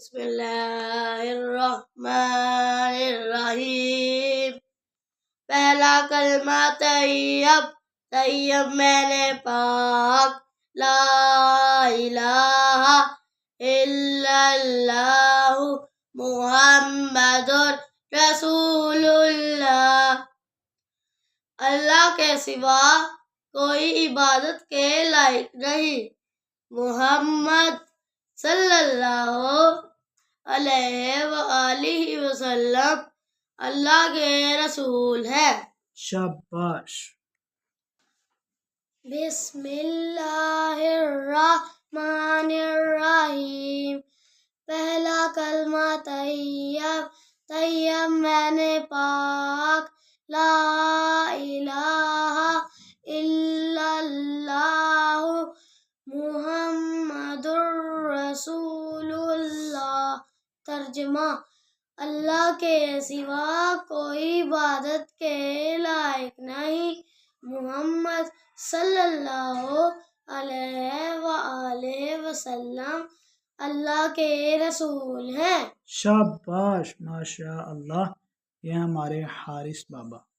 بسم اللہ الرحمن الرحیم۔ پہلا کلمہ طیب، طیب میں نے پاک، لا الہ الا اللہ محمد رسول اللہ۔ اللہ کے سوا کوئی عبادت کے لائق نہیں، محمد صلی اللہ علیہ وآلہ وسلم اللہ کے رسول ہے۔ شاباش۔ بسم اللہ الرحمن الرحیم۔ پہلا کلمہ طیب، طیب میں نے پاک، لا الہ الا اللہ محمد رسول اللہ۔ ترجمہ: اللہ کے سوا کوئی عبادت کے لائق نہیں، محمد صلی اللہ علیہ وآلہ وسلم اللہ کے رسول ہیں۔ شاباش، ماشاء اللہ۔ یہ ہمارے حارث بابا۔